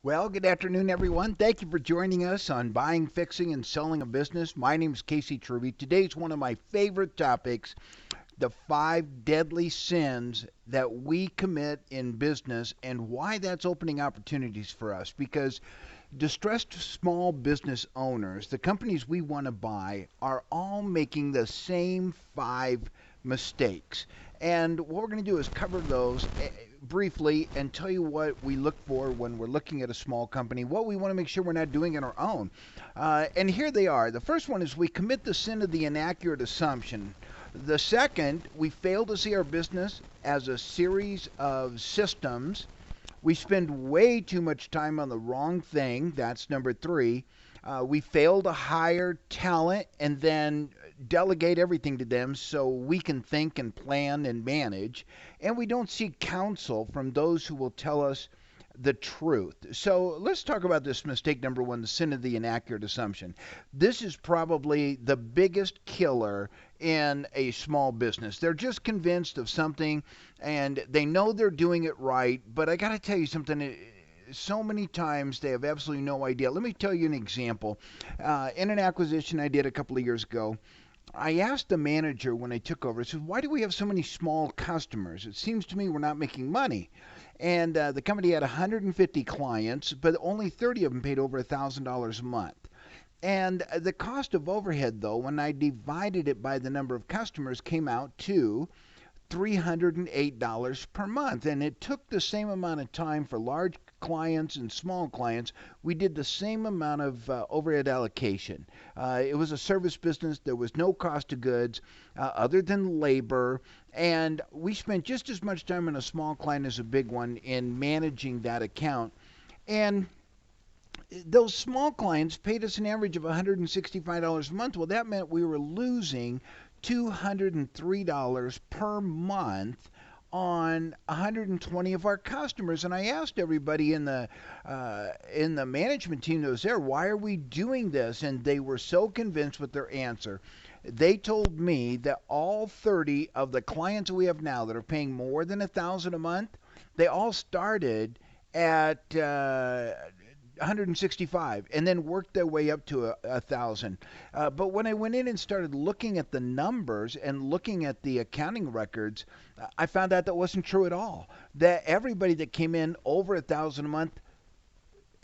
Well, good afternoon, everyone. Thank you for joining us on Buying, Fixing, and Selling a Business. My name is Casey Truby. Today's one of my favorite topics, the 5 deadly sins that we commit in business and why that's opening opportunities for us. Because distressed small business owners, the companies we want to buy, are all making the same 5 mistakes. And what we're going to do is cover those briefly and tell you what we look for when we're looking at a small company, what we want to make sure we're not doing on our own. And here they are. The first one is we commit the sin of the inaccurate assumption. The second, we fail to see our business as a series of systems. We spend way too much time on the wrong thing. That's number 3. We fail to hire talent and then delegate everything to them so we can think and plan and manage. And we don't seek counsel from those who will tell us the truth. So let's talk about this mistake number 1, the sin of the inaccurate assumption. This is probably the biggest killer in a small business. They're just convinced of something and they know they're doing it right, but I got to tell you something. So many times they have absolutely no idea. Let me tell you an example. In an acquisition I did a couple of years ago, I asked the manager when I took over, I said, why do we have so many small customers? It seems to me we're not making money. And the company had 150 clients, but only 30 of them paid over $1,000 a month. And the cost of overhead, though, when I divided it by the number of customers, came out to $308 per month. And it took the same amount of time for large clients and small clients. We did the same amount of overhead allocation. It was a service business. There was no cost of goods other than labor. And we spent just as much time on a small client as a big one in managing that account. And those small clients paid us an average of $165 a month. Well, that meant we were losing $203 per month on 120 of our customers. And I asked everybody in the management team that was there, why are we doing this? And they were so convinced with their answer. They told me that all 30 of the clients we have now that are paying more than $1,000 a month, they all started at 165 and then worked their way up to 1,000. But when I went in and started looking at the numbers and looking at the accounting records, I found out that wasn't true at all. That everybody that came in over 1,000 a month,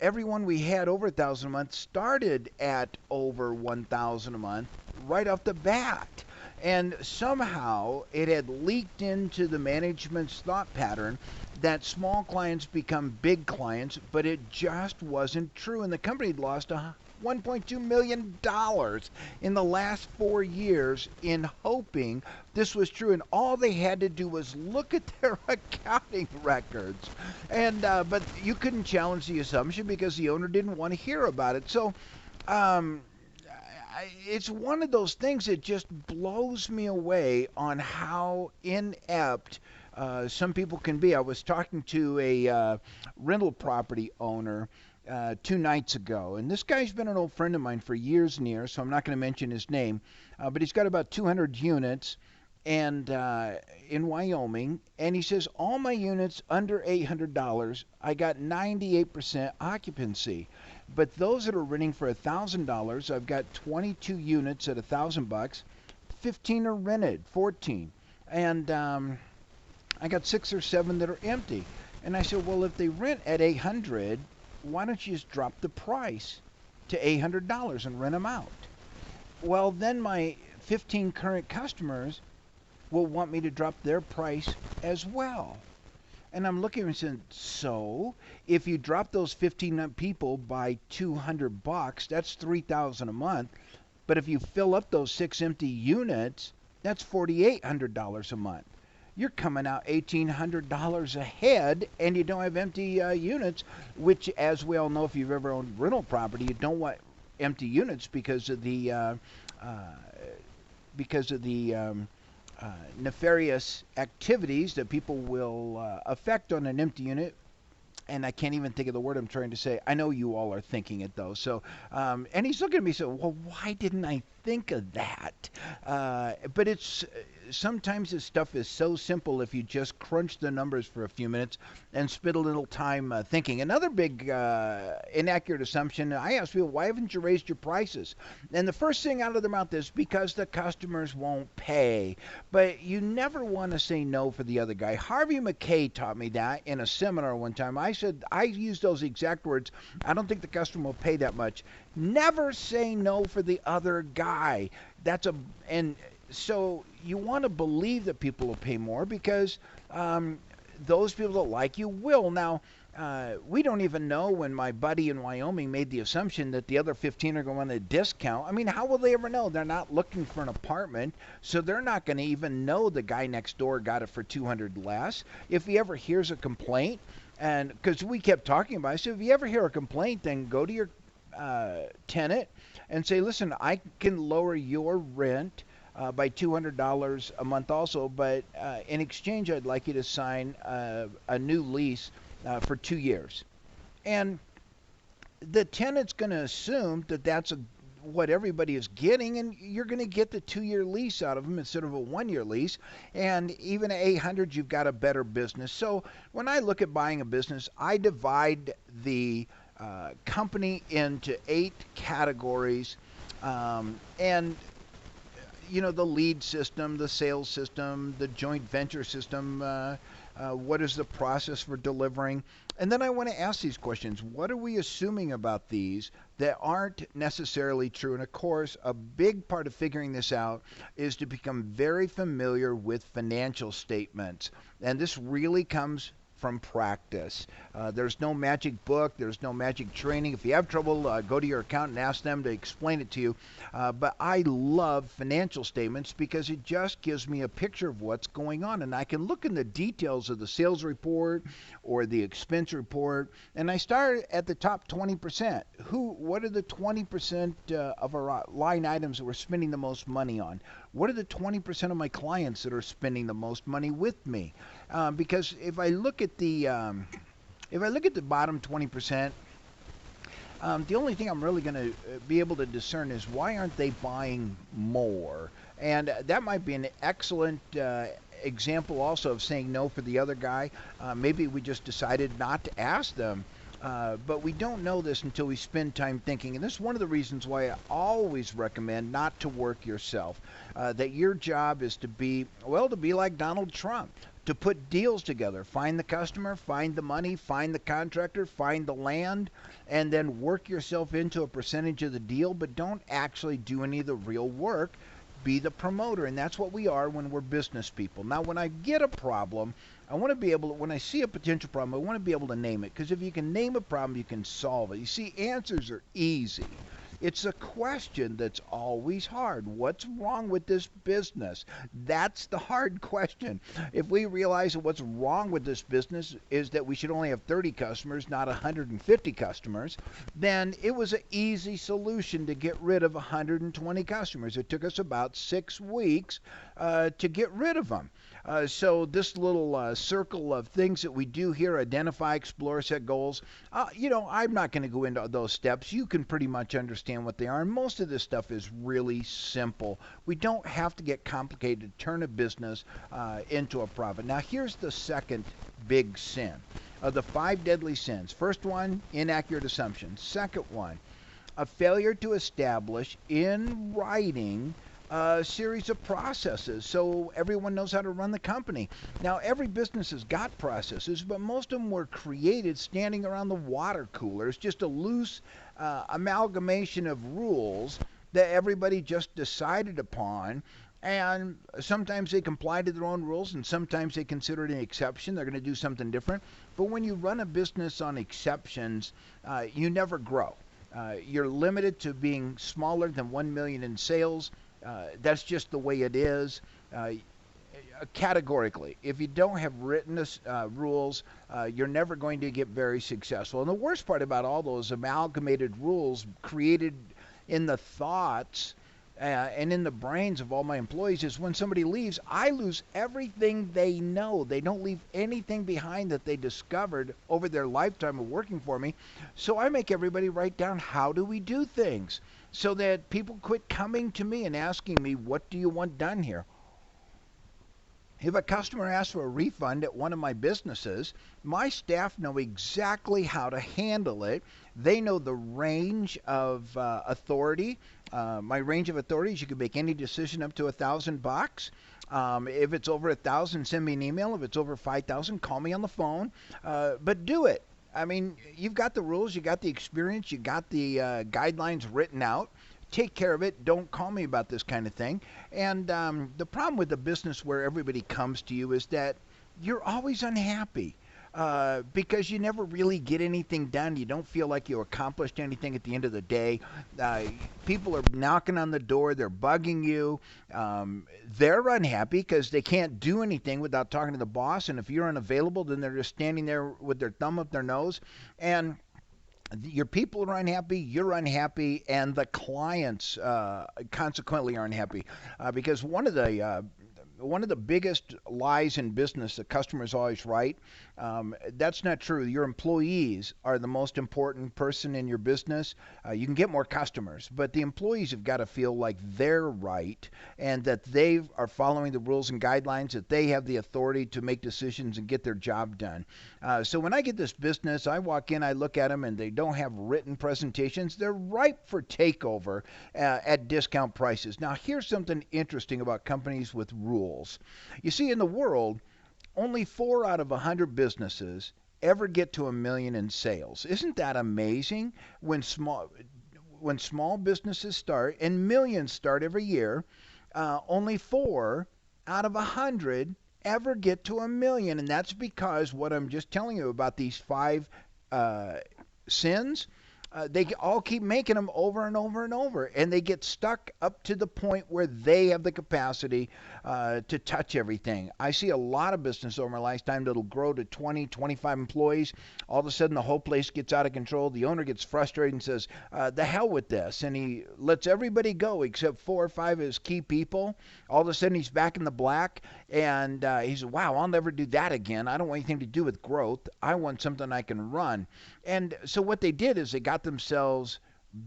everyone we had over 1,000 a month started at over 1,000 a month right off the bat. And somehow it had leaked into the management's thought pattern that small clients become big clients, but it just wasn't true. And the company had lost $1.2 million in the last 4 years in hoping this was true. And all they had to do was look at their accounting records. And but you couldn't challenge the assumption because the owner didn't want to hear about it. So it's one of those things that just blows me away on how inept some people can be. I was talking to a rental property owner 2 nights ago, and this guy's been an old friend of mine for years and years, so I'm not going to mention his name, but he's got about 200 units and in Wyoming, and he says, all my units under $800, I got 98% occupancy. But those that are renting for $1,000, I've got 22 units at $1,000. 15 are rented, 14, and I got 6 or 7 that are empty. And I said, well, if they rent at $800, why don't you just drop the price to $800 and rent them out? Well, then my 15 current customers will want me to drop their price as well. And I'm looking and saying, so if you drop those 15 people by $200, that's $3,000 a month. But if you fill up those 6 empty units, that's $4,800 a month. You're coming out $1,800 a head, and you don't have empty units, which, as we all know, if you've ever owned rental property, you don't want empty units because of the nefarious activities that people will affect on an empty unit. And I can't even think of the word I'm trying to say. I know you all are thinking it, though. So, and he's looking at me saying, well, why didn't I think of that? But it's sometimes this stuff is so simple if you just crunch the numbers for a few minutes and spend a little time thinking. Another big inaccurate assumption, I ask people, why haven't you raised your prices? And the first thing out of their mouth is because the customers won't pay. But you never want to say no for the other guy. Harvey McKay taught me that in a seminar one time. I said, I used those exact words. I don't think the customer will pay that much. Never say no for the other guy. And so you want to believe that people will pay more because those people that like you will. Now, we don't even know when my buddy in Wyoming made the assumption that the other 15 are going to discount. I mean, how will they ever know? They're not looking for an apartment, so they're not going to even know the guy next door got it for 200 less. If he ever hears a complaint, and because we kept talking about it, so if you ever hear a complaint, then go to your tenant and say, listen, I can lower your rent by $200 a month also, but in exchange, I'd like you to sign a new lease for 2 years. And the tenant's going to assume that that's what everybody is getting, and you're going to get the 2-year lease out of them instead of a 1-year lease. And even at 800, you've got a better business. So when I look at buying a business, I divide the company into 8 categories, and the lead system, the sales system, the joint venture system, what is the process for delivering? And then I want to ask these questions. What are we assuming about these that aren't necessarily true? And of course, a big part of figuring this out is to become very familiar with financial statements. And this really comes from practice. There's no magic book. There's no magic training. If you have trouble, go to your accountant and ask them to explain it to you. But I love financial statements because it just gives me a picture of what's going on. And I can look in the details of the sales report or the expense report. And I start at the top 20%. What are the 20% of our line items that we're spending the most money on? What are the 20% of my clients that are spending the most money with me? Because if I look at the bottom 20%, the only thing I'm really going to be able to discern is why aren't they buying more? And that might be an excellent example also of saying no for the other guy. Maybe we just decided not to ask them. But we don't know this until we spend time thinking. And this is one of the reasons why I always recommend not to work yourself. That your job is to be like Donald Trump. To put deals together, find the customer, find the money, find the contractor, find the land, and then work yourself into a percentage of the deal, but don't actually do any of the real work. Be the promoter, and that's what we are when we're business people. Now, when I get a problem, I want to be able to, when I see a potential problem, I want to be able to name it, because if you can name a problem, you can solve it. You see, answers are easy. It's a question that's always hard. What's wrong with this business? That's the hard question. If we realize that what's wrong with this business is that we should only have 30 customers, not 150 customers, then it was an easy solution to get rid of 120 customers. It took us about 6 weeks to get rid of them. So this little circle of things that we do here, identify, explore, set goals, I'm not going to go into those steps. You can pretty much understand what they are. And most of this stuff is really simple. We don't have to get complicated to turn a business into a profit. Now, here's the second big sin of the 5 deadly sins. First one, inaccurate assumption. Second one, a failure to establish in writing a series of processes so everyone knows how to run the company. Now, every business has got processes, but most of them were created standing around the water coolers, just a loose amalgamation of rules that everybody just decided upon. And sometimes they comply to their own rules, and sometimes they consider it an exception. They're going to do something different. But when you run a business on exceptions, you never grow. You're limited to being smaller than 1 million in sales. That's just the way it is. Categorically, if you don't have written rules, you're never going to get very successful. And the worst part about all those amalgamated rules created in the thoughts and in the brains of all my employees is when somebody leaves, I lose everything they know. They don't leave anything behind that they discovered over their lifetime of working for me. So I make everybody write down, how do we do things? So that people quit coming to me and asking me, what do you want done here? If a customer asks for a refund at one of my businesses, my staff know exactly how to handle it. They know the range of authority. My range of authority is you can make any decision up to $1,000. If it's over 1,000, send me an email. If it's over 5,000, call me on the phone. But do it. I mean, you've got the rules, you got the experience, you got the guidelines written out. Take care of it. Don't call me about this kind of thing. And the problem with the business where everybody comes to you is that you're always unhappy because you never really get anything done. You don't feel like you accomplished anything at the end of the day. People are knocking on the door. They're bugging you. They're unhappy because they can't do anything without talking to the boss. And if you're unavailable, then they're just standing there with their thumb up their nose. And your people are unhappy, you're unhappy, and the clients consequently are unhappy because one of the biggest lies in business that customers always write, that's not true. Your employees are the most important person in your business. You can get more customers, but the employees have got to feel like they're right and that they are following the rules and guidelines, that they have the authority to make decisions and get their job done. So when I get this business, I walk in, I look at them, and they don't have written presentations. They're ripe for takeover at discount prices. Now, here's something interesting about companies with rules. You see, in the world, only 4 out of 100 businesses ever get to $1 million in sales. Isn't that amazing? When small businesses start, and millions start every year, only 4 out of 100 ever get to $1 million, and that's because what I'm just telling you about these 5 sins. They all keep making them over and over and over, and they get stuck up to the point where they have the capacity to touch everything. I see a lot of business over my lifetime that'll grow to 20, 25 employees. All of a sudden, the whole place gets out of control. The owner gets frustrated and says, the hell with this, and he lets everybody go except 4 or 5 of his key people. All of a sudden, he's back in the black, and he says, wow, I'll never do that again. I don't want anything to do with growth. I want something I can run. And so what they did is they got themselves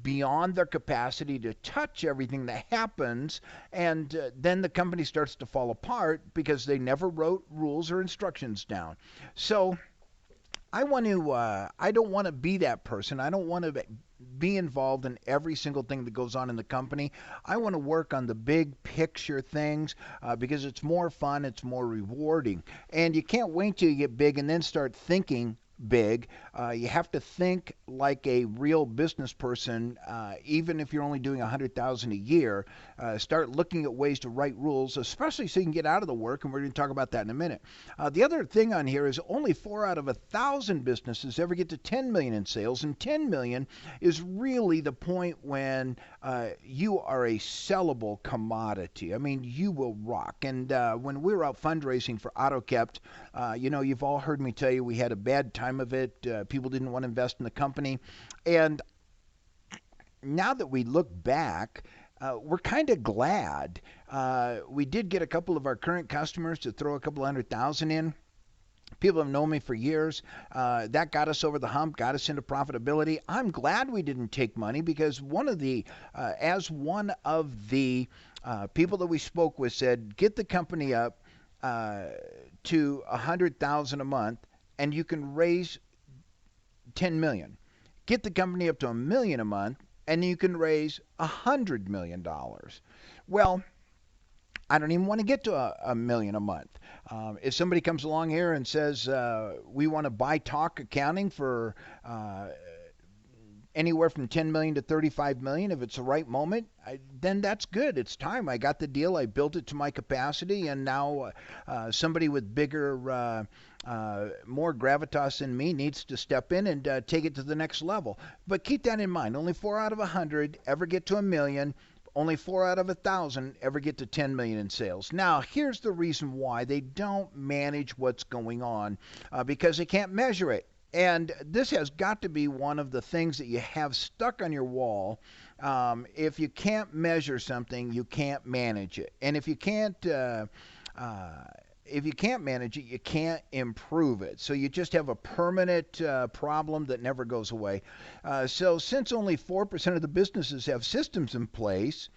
beyond their capacity to touch everything that happens, and then the company starts to fall apart because they never wrote rules or instructions down. So I don't want to be that person. I don't want to be involved in every single thing that goes on in the company. I want to work on the big picture things because it's more fun, it's more rewarding. And you can't wait till you get big and then start thinking big. You have to think like a real business person, even if you're only doing $100,000 a year. Start looking at ways to write rules, especially so you can get out of the work, and we're going to talk about that in a minute. The other thing on here is only 4 out of 1,000 businesses ever get to 10 million in sales, and 10 million is really the point when you are a sellable commodity. I mean, you will rock. And when we were out fundraising for AutoKept, you've all heard me tell you we had a bad time of it. People didn't want to invest in the company. And now that we look back, we're kind of glad. We did get a couple of our current customers to throw a couple $100,000 in. People have known me for years. That got us over the hump, got us into profitability. I'm glad we didn't take money because one of the people that we spoke with said, get the company up to $100,000 a month, and you can raise 10 million. Get the company up to $1 million a month, and you can raise $100 million. Well, I don't even want to get to a million a month. If somebody comes along here and says, we want to buy Talk Accounting for anywhere from 10 million to 35 million, if it's the right moment, then that's good. It's time. I got the deal. I built it to my capacity, and now somebody with bigger, more gravitas than me needs to step in and take it to the next level. But keep that in mind. Only 4 out of 100 ever get to $1 million. Only 4 out of 1,000 ever get to 10 million in sales. Now, here's the reason why they don't manage what's going on, because they can't measure it. And this has got to be one of the things that you have stuck on your wall. If you can't measure something, you can't manage it. And if you can't manage it, you can't improve it. So you just have a permanent problem that never goes away. So since only 4% of the businesses have systems in place,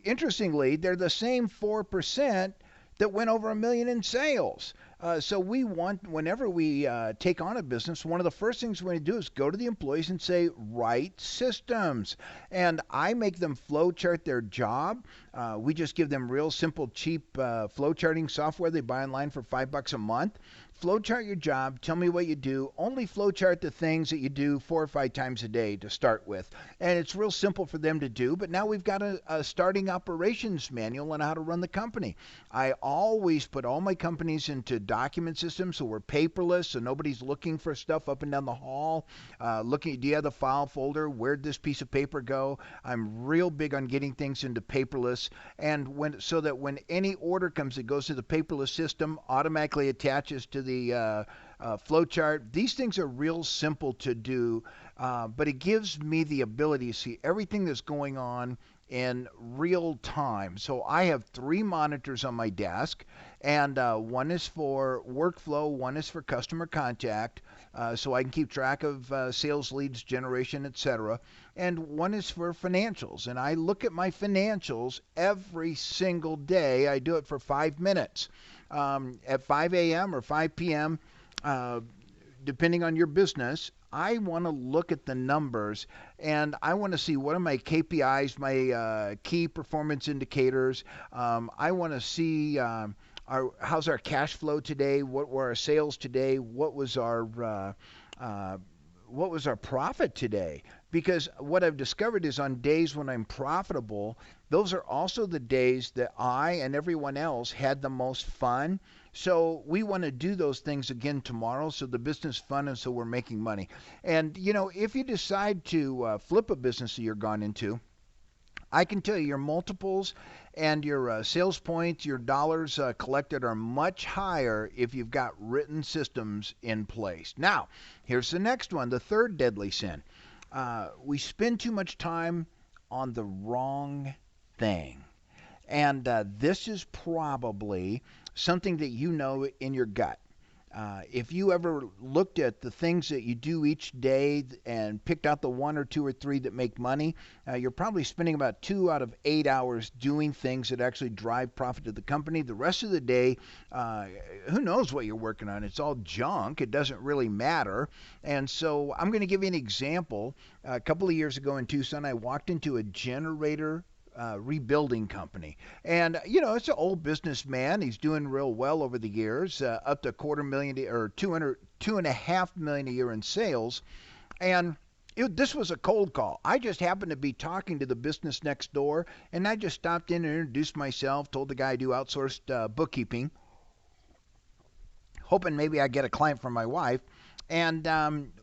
interestingly, they're the same 4% that went over 1 million in sales. So we want, whenever we take on a business, one of the first things we're going to do is go to the employees and say, write systems. And I make them flow chart their job. We just give them real simple, cheap flow charting software they buy online for $5 a month. Flowchart your job. Tell me what you do. Only flowchart the things that you do 4 or 5 times a day to start with. And it's real simple for them to do. But now we've got a starting operations manual on how to run the company. I always put all my companies into document systems, so we're paperless, so nobody's looking for stuff up and down the hall. Looking, do you have the file folder? Where'd this piece of paper go? I'm real big on getting things into paperless, and so that when any order comes, it goes to the paperless system, automatically attaches to the flow chart. These things are real simple to do, but it gives me the ability to see everything that's going on in real time. So I have 3 monitors on my desk, and one is for workflow, one is for customer contact, so I can keep track of sales leads generation, etc. And one is for financials, and I look at my financials every single day. I do it for 5 minutes at 5 a.m. or 5 p.m., depending on your business. I want to look at the numbers, and I want to see what are my KPIs, my key performance indicators. I want to see how's our cash flow today, what were our sales today, what was our profit today. Because what I've discovered is on days when I'm profitable, those are also the days that I and everyone else had the most fun. So we want to do those things again tomorrow, so the business is fun and so we're making money. And, you know, if you decide to flip a business that you're gone into, I can tell you your multiples and your sales points, your dollars collected are much higher if you've got written systems in place. Now, here's the next one, the third deadly sin. We spend too much time on the wrong thing. And this is probably something that you know in your gut. If you ever looked at the things that you do each day and picked out the 1 or 2 or 3 that make money, you're probably spending about 2 out of 8 hours doing things that actually drive profit to the company. The rest of the day, who knows what you're working on? It's all junk. It doesn't really matter. And so I'm going to give you an example. A couple of years ago in Tucson, I walked into a generator rebuilding company. And, you know, it's an old businessman. He's doing real well over the years, up to $250,000 or $2.5 million a year in sales. And this was a cold call. I just happened to be talking to the business next door, and I just stopped in and introduced myself, told the guy I do outsourced bookkeeping, hoping maybe I'd get a client from my wife. And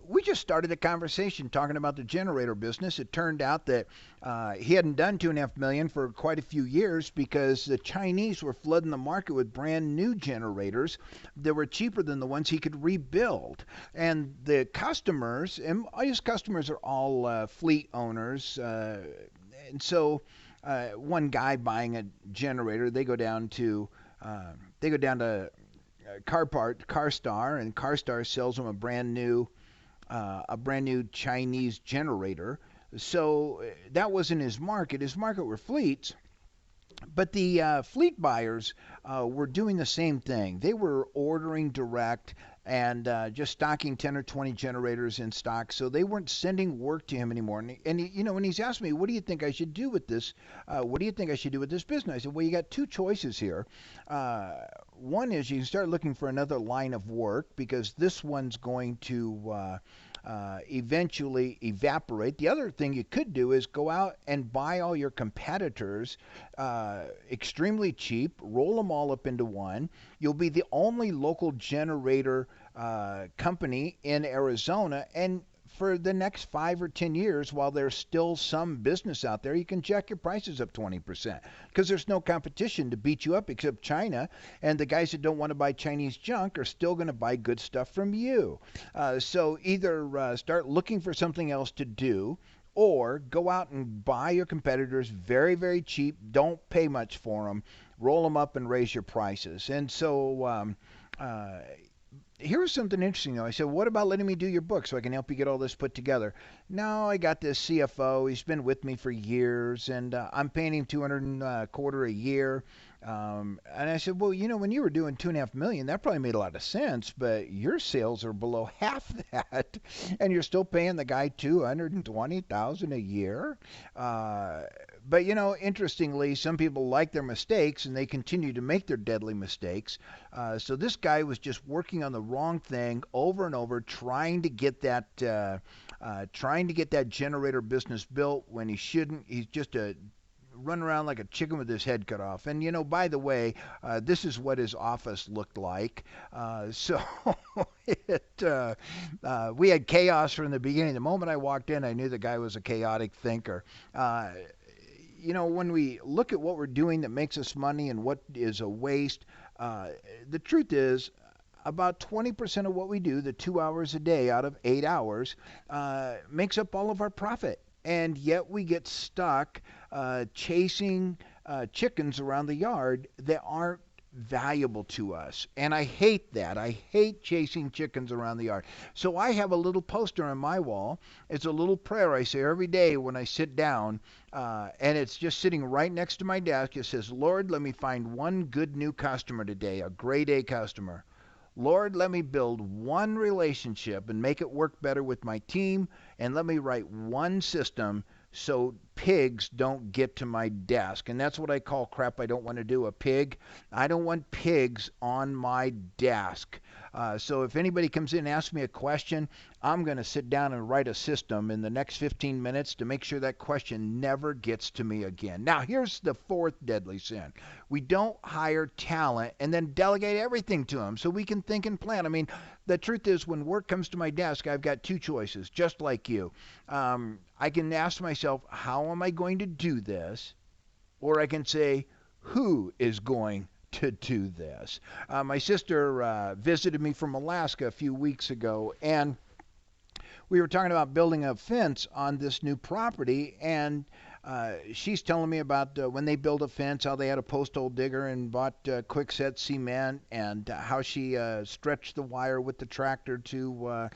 we just started a conversation talking about the generator business. It turned out that he hadn't done $2.5 million for quite a few years because the Chinese were flooding the market with brand new generators that were cheaper than the ones he could rebuild. And the customers, and his customers are all fleet owners, and so one guy buying a generator, they go down to CarStar, and CarStar sells him a brand new Chinese generator. So that wasn't his market. His market were fleets. But the fleet buyers were doing the same thing. They were ordering direct and just stocking 10 or 20 generators in stock. So they weren't sending work to him anymore. And you know, when he's asked me, what do you think I should do with this? What do you think I should do with this business? I said, well, you got 2 choices here. One is you can start looking for another line of work because this one's going to eventually evaporate. The other thing you could do is go out and buy all your competitors extremely cheap, roll them all up into one. You'll be the only local generator company in Arizona, and for the next 5 or 10 years, while there's still some business out there, you can jack your prices up 20% because there's no competition to beat you up except China, and the guys that don't want to buy Chinese junk are still going to buy good stuff from you. So either start looking for something else to do, or go out and buy your competitors very, very cheap. Don't pay much for them. Roll them up and raise your prices. And so here's something interesting, though. I said, what about letting me do your book so I can help you get all this put together? No, I got this CFO. He's been with me for years, and I'm paying him $200 a quarter a year. And I said, well, when you were doing 2.5 million, that probably made a lot of sense, but your sales are below half that, and you're still paying the guy 220,000 a year. Uh, but interestingly, some people like their mistakes, and they continue to make their deadly mistakes. So this guy was just working on the wrong thing over and over, trying to get that generator business built when he shouldn't. He's just a run around like a chicken with his head cut off. And by the way, this is what his office looked like. So we had chaos from the beginning. The moment I walked in, I knew the guy was a chaotic thinker. When we look at what we're doing that makes us money and what is a waste, the truth is, about 20% of what we do, the 2 hours a day out of 8 hours, makes up all of our profit. And yet we get stuck chasing chickens around the yard that aren't valuable to us. And I hate that. I hate chasing chickens around the yard. So I have a little poster on my wall. It's a little prayer I say every day when I sit down, and it's just sitting right next to my desk. It says, Lord, let me find one good new customer today, a grade A customer. Lord, let me build one relationship and make it work better with my team, and let me write one system so pigs don't get to my desk. And that's what I call crap I don't want to do, a pig. I don't want pigs on my desk. So if anybody comes in and asks me a question, I'm going to sit down and write a system in the next 15 minutes to make sure that question never gets to me again. Now, here's the fourth deadly sin. We don't hire talent and then delegate everything to them so we can think and plan. I mean, the truth is, when work comes to my desk, I've got two choices, just like you. I can ask myself, how am I going to do this? Or I can say, who is going to do this? My sister visited me from Alaska a few weeks ago, and we were talking about building a fence on this new property, and she's telling me about when they built a fence, how they had a post hole digger and bought quickset cement, and how she stretched the wire with the tractor to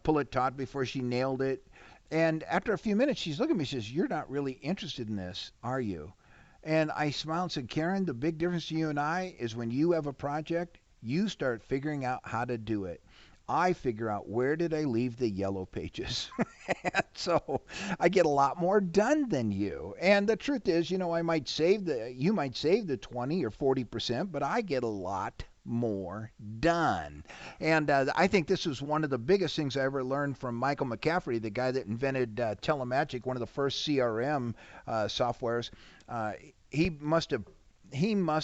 pull it taut before she nailed it. And after a few minutes, she's looking at me and says, you're not really interested in this, are you? And I smiled and said, Karen, the big difference to you and I is when you have a project, you start figuring out how to do it. I figure out, where did I leave the yellow pages? And so I get a lot more done than you. And the truth is, you might save the 20 or 40%, but I get a lot more done. And I think this was one of the biggest things I ever learned from Michael McCaffrey, the guy that invented Telemagic, one of the first CRM softwares. He must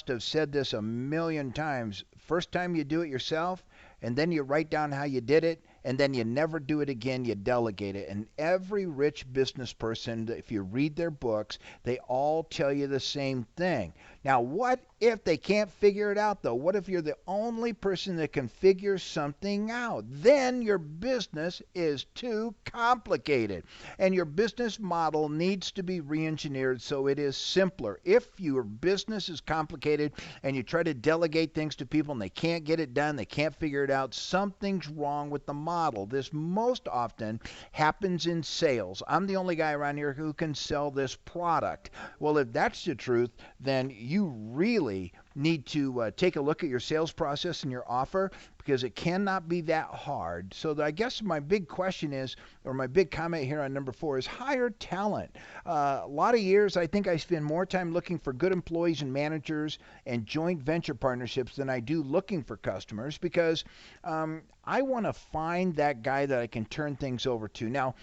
have said this a million times. First time you do it yourself, and then you write down how you did it, and then you never do it again, you delegate it. And every rich business person, if you read their books, they all tell you the same thing. Now, what if they can't figure it out, though? What if you're the only person that can figure something out? Then your business is too complicated, and your business model needs to be re-engineered so it is simpler. If your business is complicated and you try to delegate things to people and they can't get it done, they can't figure it out, something's wrong with the model. This most often happens in sales. I'm the only guy around here who can sell this product. Well, if that's the truth, then you really need to take a look at your sales process and your offer, because it cannot be that hard. So I guess my big question is, or my big comment here on number 4 is hire talent. A lot of years, I think I spend more time looking for good employees and managers and joint venture partnerships than I do looking for customers, because I want to find that guy that I can turn things over to. Now,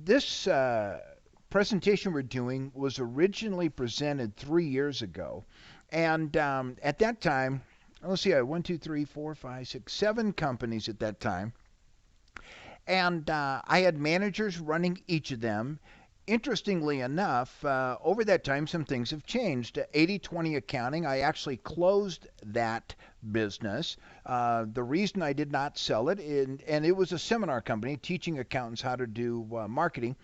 this presentation we're doing was originally presented 3 years ago. And at that time, let's see, I had 1, 2, 3, 4, 5, 6, 7 companies at that time. And I had managers running each of them. Interestingly enough, over that time, some things have changed. 80/20 accounting, I actually closed that business. The reason I did not sell it, and it was a seminar company teaching accountants how to do marketing.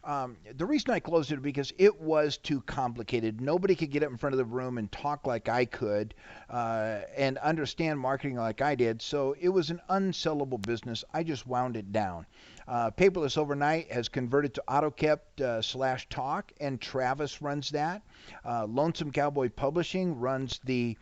The reason I closed it because it was too complicated. Nobody could get up in front of the room and talk like I could and understand marketing like I did. So it was an unsellable business. I just wound it down. Paperless Overnight has converted to AutoKept /Talk, and Travis runs that. Lonesome Cowboy Publishing runs the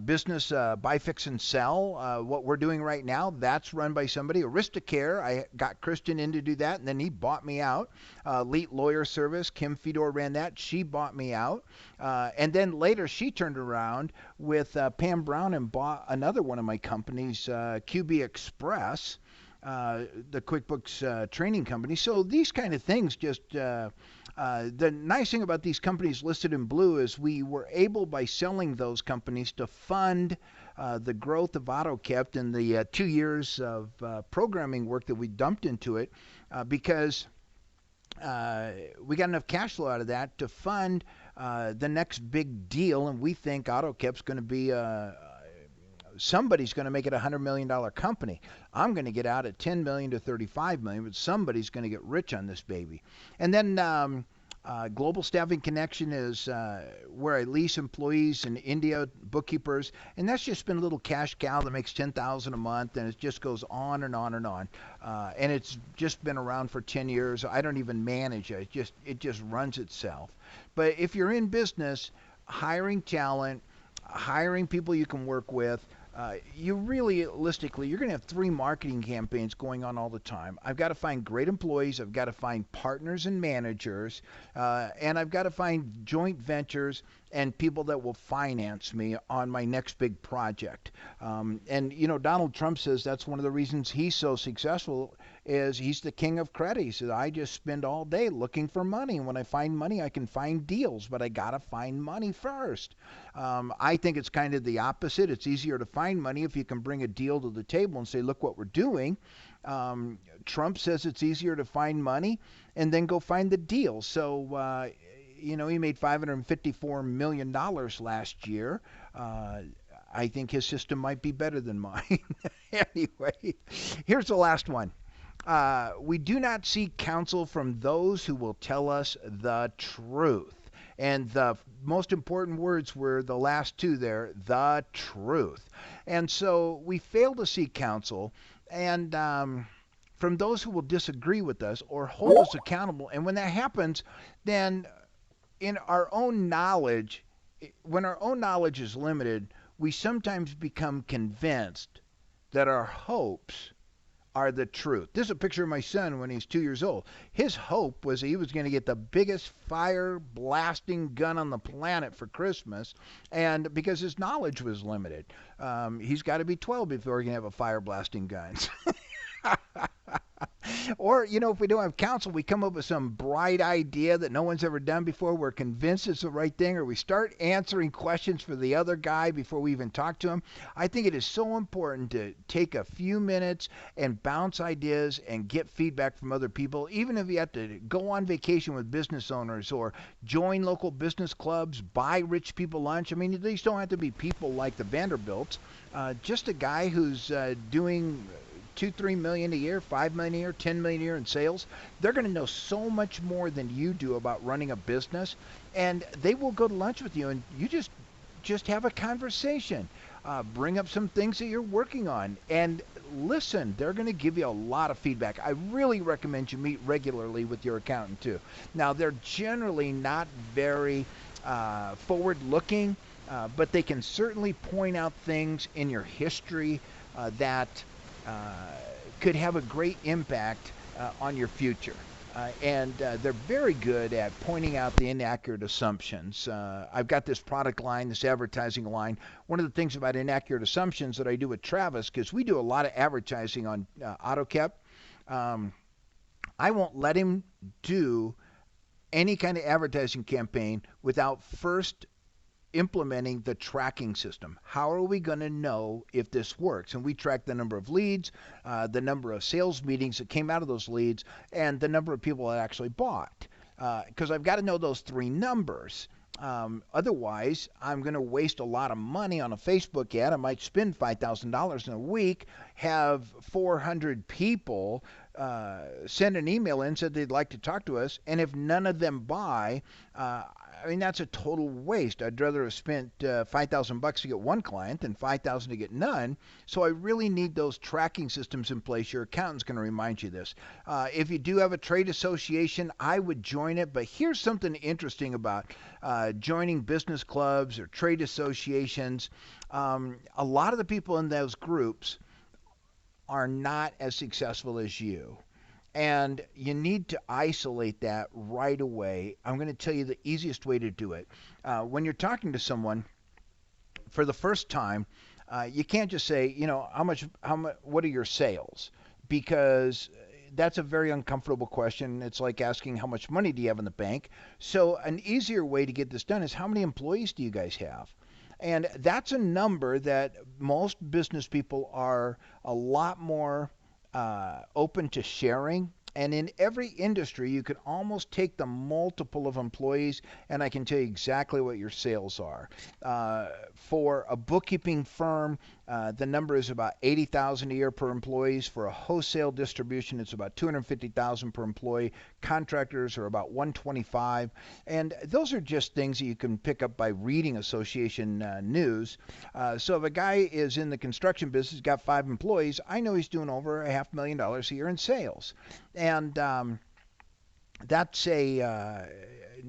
business Buy, Fix, and Sell. What we're doing right now, that's run by somebody. Aristocare, I got Christian in to do that, and then he bought me out. Elite Lawyer Service, Kim Fedor ran that. She bought me out. And then later she turned around with Pam Brown and bought another one of my companies, QB Express, the QuickBooks training company. So these kind of things just, the nice thing about these companies listed in blue is we were able, by selling those companies, to fund the growth of AutoKept and the 2 years of programming work that we dumped into it, because we got enough cash flow out of that to fund the next big deal, and we think AutoKept's going to be somebody's going to make it a $100 million company. I'm going to get out at $10 million to $35 million, but somebody's going to get rich on this baby. And then Global Staffing Connection is where I lease employees in India, bookkeepers, and that's just been a little cash cow that makes $10,000 a month, and it just goes on and on and on. And it's just been around for 10 years. I don't even manage it. It just runs itself. But if you're in business, hiring talent, hiring people you can work with, you realistically, you're going to have 3 marketing campaigns going on all the time. I've got to find great employees. I've got to find partners and managers. And I've got to find joint ventures and people that will finance me on my next big project. And, you know, Donald Trump says that's one of the reasons he's so successful is he's the king of credit. He says, I just spend all day looking for money. And when I find money, I can find deals, but I got to find money first. I think it's kind of the opposite. It's easier to find money if you can bring a deal to the table and say, look what we're doing. Trump says it's easier to find money and then go find the deal. So, you know, he made $554 million last year. I think his system might be better than mine. Anyway, here's the last one. We do not seek counsel from those who will tell us the truth. And the most important words were the last 2 there, the truth. And so we fail to seek counsel and from those who will disagree with us or hold us accountable. And when that happens, then in our own knowledge, when our own knowledge is limited, we sometimes become convinced that our hopes are the truth. This is a picture of my son when he's 2 years old. His hope was he was going to get the biggest fire blasting gun on the planet for Christmas, and because his knowledge was limited. He's got to be 12 before he can have a fire blasting gun. Or, you know, if we don't have counsel, we come up with some bright idea that no one's ever done before. We're convinced it's the right thing, or we start answering questions for the other guy before we even talk to him. I think it is so important to take a few minutes and bounce ideas and get feedback from other people, even if you have to go on vacation with business owners or join local business clubs, buy rich people lunch. I mean, these don't have to be people like the Vanderbilts. Just a guy who's doing $2-3 million a year, $5 million a year, $10 million a year in sales. They're going to know so much more than you do about running a business, and they will go to lunch with you, and you just have a conversation. Bring up some things that you're working on, and listen. They're going to give you a lot of feedback. I really recommend you meet regularly with your accountant too. Now, they're generally not very forward-looking, but they can certainly point out things in your history that could have a great impact on your future. And they're very good at pointing out the inaccurate assumptions. I've got this product line, this advertising line. One of the things about inaccurate assumptions that I do with Travis, because we do a lot of advertising on AutoKept, I won't let him do any kind of advertising campaign without first implementing the tracking system. How are we going to know if this works? And we track the number of leads, the number of sales meetings that came out of those leads, and the number of people that actually bought. Because I've got to know those 3 numbers. Otherwise, I'm going to waste a lot of money on a Facebook ad. I might spend $5,000 in a week, have 400 people send an email in, said they'd like to talk to us, and if none of them buy, I mean, that's a total waste. I'd rather have spent $5,000 to get one client than 5,000 to get none. So I really need those tracking systems in place. Your accountant's going to remind you this. If you do have a trade association, I would join it. But here's something interesting about joining business clubs or trade associations. A lot of the people in those groups are not as successful as you. And you need to isolate that right away. I'm going to tell you the easiest way to do it. When you're talking to someone for the first time, you can't just say, what are your sales? Because that's a very uncomfortable question. It's like asking how much money do you have in the bank? So an easier way to get this done is how many employees do you guys have? And that's a number that most business people are a lot more open to sharing. And in every industry, you could almost take the multiple of employees, and I can tell you exactly what your sales are. For a bookkeeping firm, the number is about 80,000 a year per employees. For a wholesale distribution, it's about 250,000 per employee. Contractors are about 125, and those are just things that you can pick up by reading association news. So if a guy is in the construction business, got 5 employees, I know he's doing over $500,000 a year in sales. And that's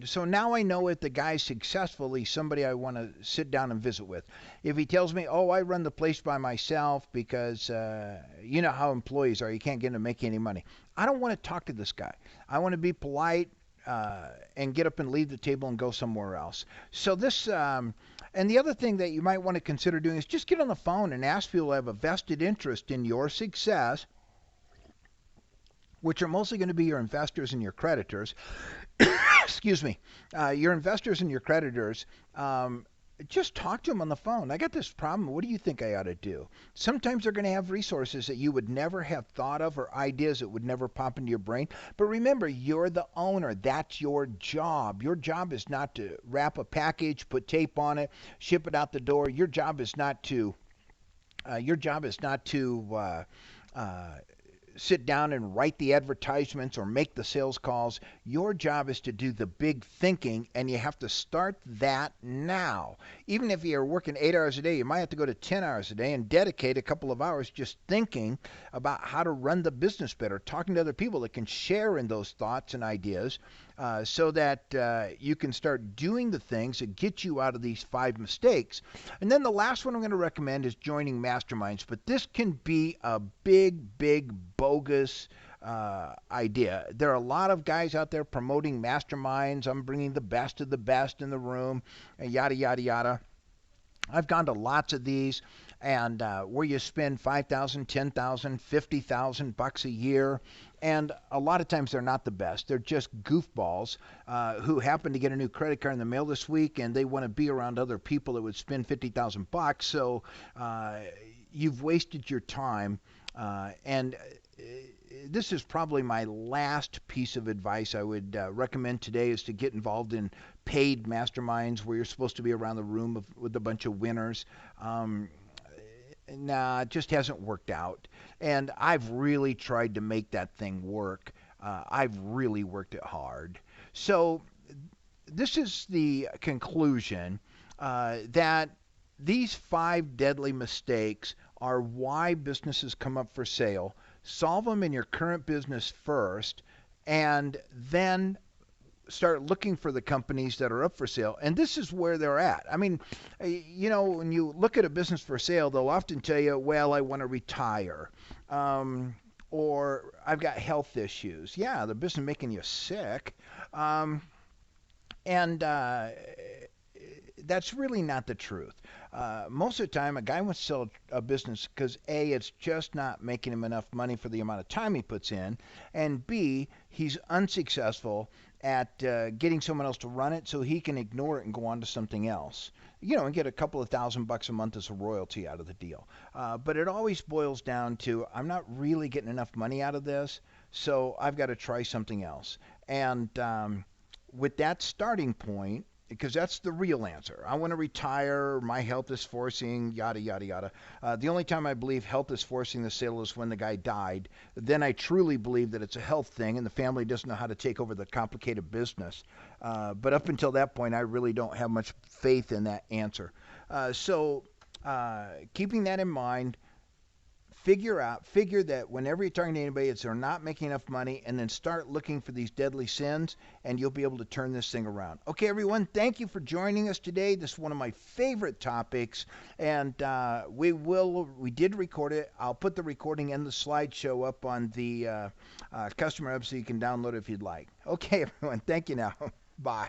so now I know if the guy's successful, he's somebody I want to sit down and visit with. If he tells me, oh, I run the place by myself because you know how employees are, you can't get them to make any money, I don't want to talk to this guy. I want to be polite and get up and leave the table and go somewhere else. So this, and the other thing that you might want to consider doing is just get on the phone and ask people who have a vested interest in your success, which are mostly going to be your investors and your creditors. Excuse me. Your investors and your creditors, just talk to them on the phone. I got this problem. What do you think I ought to do? Sometimes they're going to have resources that you would never have thought of or ideas that would never pop into your brain. But remember, you're the owner. That's your job. Your job is not to wrap a package, put tape on it, ship it out the door. Your job is not to sit down and write the advertisements or make the sales calls. Your job is to do the big thinking, and you have to start that now. Even if you're working 8 hours a day, you might have to go to 10 hours a day and dedicate a couple of hours just thinking about how to run the business better, talking to other people that can share in those thoughts and ideas, so that you can start doing the things that get you out of these 5 mistakes. And then the last one I'm going to recommend is joining masterminds. But this can be a big bogus idea. There are a lot of guys out there promoting masterminds. I'm bringing the best of the best in the room, and yada, yada, yada. I've gone to lots of these, and where you spend $5,000, $10,000, $50,000 a year, and a lot of times they're not the best. They're just goofballs who happen to get a new credit card in the mail this week, and they want to be around other people that would spend $50,000. So you've wasted your time, and this is probably my last piece of advice I would recommend today, is to get involved in paid masterminds where you're supposed to be around the room with a bunch of winners. Nah, it just hasn't worked out. And I've really tried to make that thing work. I've really worked it hard. So this is the conclusion, that these 5 deadly mistakes are why businesses come up for sale. Solve them in your current business first, and then start looking for the companies that are up for sale. And this is where they're at. I mean, when you look at a business for sale, they'll often tell you, well, I want to retire, or I've got health issues. Yeah, the business is making you sick. And that's really not the truth. Most of the time, a guy wants to sell a business because A, it's just not making him enough money for the amount of time he puts in, and B, he's unsuccessful at getting someone else to run it, so he can ignore it and go on to something else, and get a couple of $1,000 a month as a royalty out of the deal. But it always boils down to, I'm not really getting enough money out of this, so I've got to try something else. And with that starting point, because that's the real answer. I want to retire. My health is forcing, yada, yada, yada. The only time I believe health is forcing the sale is when the guy died. Then I truly believe that it's a health thing and the family doesn't know how to take over the complicated business. But up until that point, I really don't have much faith in that answer. Keeping that in mind, figure that whenever you're talking to anybody, it's they're not making enough money, and then start looking for these deadly sins, and you'll be able to turn this thing around. Okay, everyone, thank you for joining us today. This is one of my favorite topics, and we did record it. I'll put the recording and the slideshow up on the customer hub so you can download it if you'd like. Okay, everyone, thank you now. Bye.